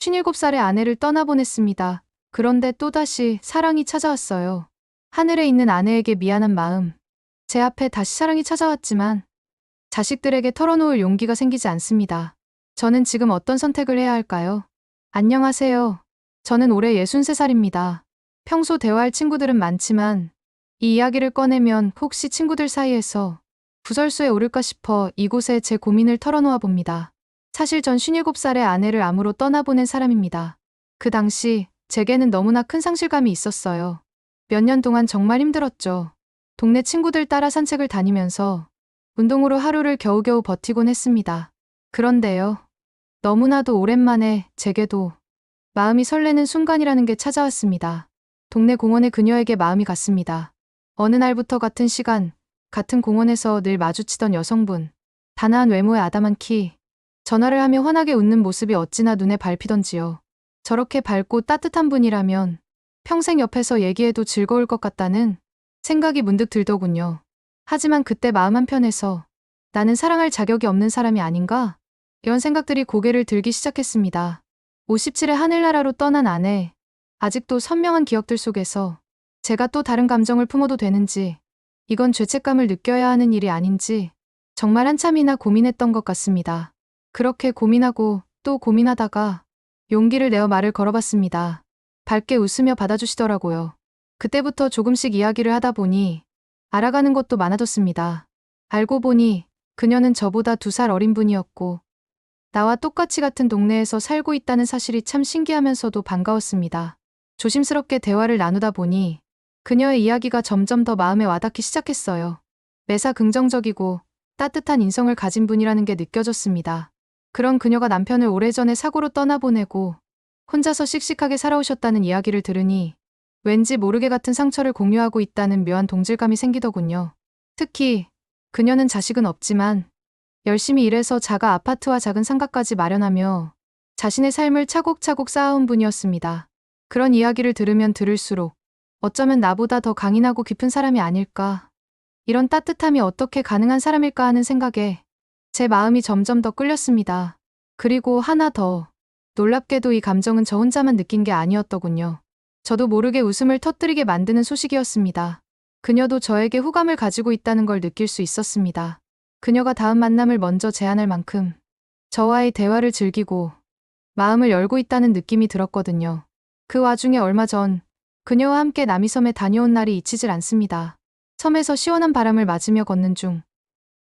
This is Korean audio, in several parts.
57살의 아내를 떠나보냈습니다. 그런데 또다시 사랑이 찾아왔어요. 하늘에 있는 아내에게 미안한 마음. 제 앞에 다시 사랑이 찾아왔지만 자식들에게 털어놓을 용기가 생기지 않습니다. 저는 지금 어떤 선택을 해야 할까요? 안녕하세요. 저는 올해 63살입니다. 평소 대화할 친구들은 많지만 이 이야기를 꺼내면 혹시 친구들 사이에서 구설수에 오를까 싶어 이곳에 제 고민을 털어놓아 봅니다. 사실 전 57살의 아내를 암으로 떠나보낸 사람입니다. 그 당시 제게는 너무나 큰 상실감이 있었어요. 몇 년 동안 정말 힘들었죠. 동네 친구들 따라 산책을 다니면서 운동으로 하루를 겨우겨우 버티곤 했습니다. 그런데요. 너무나도 오랜만에 제게도 마음이 설레는 순간이라는 게 찾아왔습니다. 동네 공원에 그녀에게 마음이 갔습니다. 어느 날부터 같은 시간, 같은 공원에서 늘 마주치던 여성분. 단아한 외모에 아담한 키. 전화를 하며 환하게 웃는 모습이 어찌나 눈에 밟히던지요. 저렇게 밝고 따뜻한 분이라면 평생 옆에서 얘기해도 즐거울 것 같다는 생각이 문득 들더군요. 하지만 그때 마음 한편에서 나는 사랑할 자격이 없는 사람이 아닌가? 이런 생각들이 고개를 들기 시작했습니다. 57의 하늘나라로 떠난 아내. 아직도 선명한 기억들 속에서 제가 또 다른 감정을 품어도 되는지, 이건 죄책감을 느껴야 하는 일이 아닌지 정말 한참이나 고민했던 것 같습니다. 그렇게 고민하고 또 고민하다가 용기를 내어 말을 걸어봤습니다. 밝게 웃으며 받아주시더라고요. 그때부터 조금씩 이야기를 하다 보니 알아가는 것도 많아졌습니다. 알고 보니 그녀는 저보다 2살 어린 분이었고 나와 똑같이 같은 동네에서 살고 있다는 사실이 참 신기하면서도 반가웠습니다. 조심스럽게 대화를 나누다 보니 그녀의 이야기가 점점 더 마음에 와닿기 시작했어요. 매사 긍정적이고 따뜻한 인성을 가진 분이라는 게 느껴졌습니다. 그런 그녀가 남편을 오래전에 사고로 떠나보내고 혼자서 씩씩하게 살아오셨다는 이야기를 들으니 왠지 모르게 같은 상처를 공유하고 있다는 묘한 동질감이 생기더군요. 특히 그녀는 자식은 없지만 열심히 일해서 자가 아파트와 작은 상가까지 마련하며 자신의 삶을 차곡차곡 쌓아온 분이었습니다. 그런 이야기를 들으면 들을수록 어쩌면 나보다 더 강인하고 깊은 사람이 아닐까. 이런 따뜻함이 어떻게 가능한 사람일까 하는 생각에 제 마음이 점점 더 끌렸습니다. 그리고 하나 더. 놀랍게도 이 감정은 저 혼자만 느낀 게 아니었더군요. 저도 모르게 웃음을 터뜨리게 만드는 소식이었습니다. 그녀도 저에게 호감을 가지고 있다는 걸 느낄 수 있었습니다. 그녀가 다음 만남을 먼저 제안할 만큼 저와의 대화를 즐기고 마음을 열고 있다는 느낌이 들었거든요. 그 와중에 얼마 전 그녀와 함께 남이섬에 다녀온 날이 잊히질 않습니다. 섬에서 시원한 바람을 맞으며 걷는 중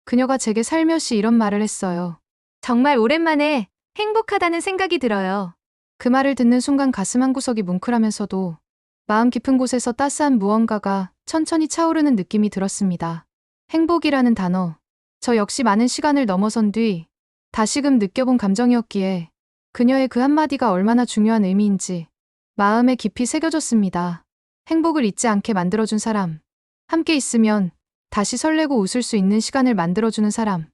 그녀가 제게 살며시 이런 말을 했어요. 정말 오랜만에 행복하다는 생각이 들어요. 그 말을 듣는 순간 가슴 한구석이 뭉클하면서도 마음 깊은 곳에서 따스한 무언가가 천천히 차오르는 느낌이 들었습니다. 행복이라는 단어. 저 역시 많은 시간을 넘어선 뒤 다시금 느껴본 감정이었기에 그녀의 그 한마디가 얼마나 중요한 의미인지 마음에 깊이 새겨졌습니다. 행복을 잊지 않게 만들어준 사람. 함께 있으면 다시 설레고 웃을 수 있는 시간을 만들어주는 사람.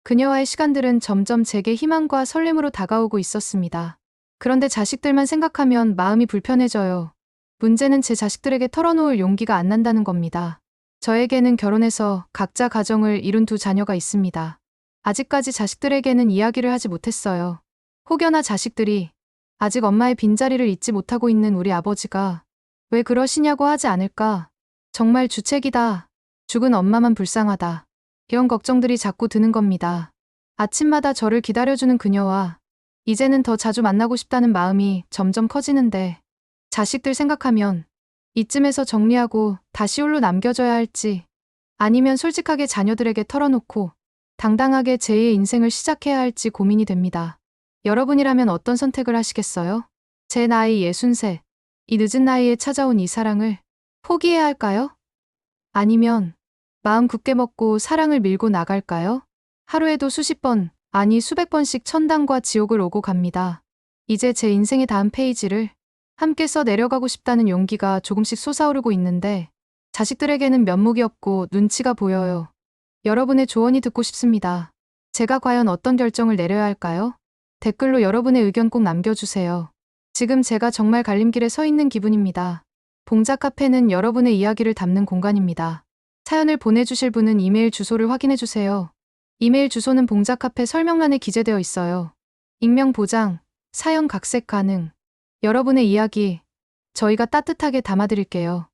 그녀와의 시간들은 점점 제게 희망과 설렘으로 다가오고 있었습니다. 그런데 자식들만 생각하면 마음이 불편해져요. 문제는 제 자식들에게 털어놓을 용기가 안 난다는 겁니다. 저에게는 결혼해서 각자 가정을 이룬 2자녀가 있습니다. 아직까지 자식들에게는 이야기를 하지 못했어요. 혹여나 자식들이 아직 엄마의 빈자리를 잊지 못하고 있는 우리 아버지가 왜 그러시냐고 하지 않을까? 정말 주책이다. 죽은 엄마만 불쌍하다. 이런 걱정들이 자꾸 드는 겁니다. 아침마다 저를 기다려주는 그녀와 이제는 더 자주 만나고 싶다는 마음이 점점 커지는데 자식들 생각하면 이쯤에서 정리하고 다시 홀로 남겨줘야 할지 아니면 솔직하게 자녀들에게 털어놓고 당당하게 제2의 인생을 시작해야 할지 고민이 됩니다. 여러분이라면 어떤 선택을 하시겠어요? 제 나이 63, 이 늦은 나이에 찾아온 이 사랑을 포기해야 할까요? 아니면 마음 굳게 먹고 사랑을 밀고 나갈까요? 하루에도 수십 번, 아니 수백 번씩 천당과 지옥을 오고 갑니다. 이제 제 인생의 다음 페이지를 함께 써 내려가고 싶다는 용기가 조금씩 솟아오르고 있는데 자식들에게는 면목이 없고 눈치가 보여요. 여러분의 조언이 듣고 싶습니다. 제가 과연 어떤 결정을 내려야 할까요? 댓글로 여러분의 의견 꼭 남겨주세요. 지금 제가 정말 갈림길에 서 있는 기분입니다. 봉자 카페는 여러분의 이야기를 담는 공간입니다. 사연을 보내주실 분은 이메일 주소를 확인해주세요. 이메일 주소는 봉자 카페 설명란에 기재되어 있어요. 익명 보장, 사형 각색 가능. 여러분의 이야기 저희가 따뜻하게 담아드릴게요.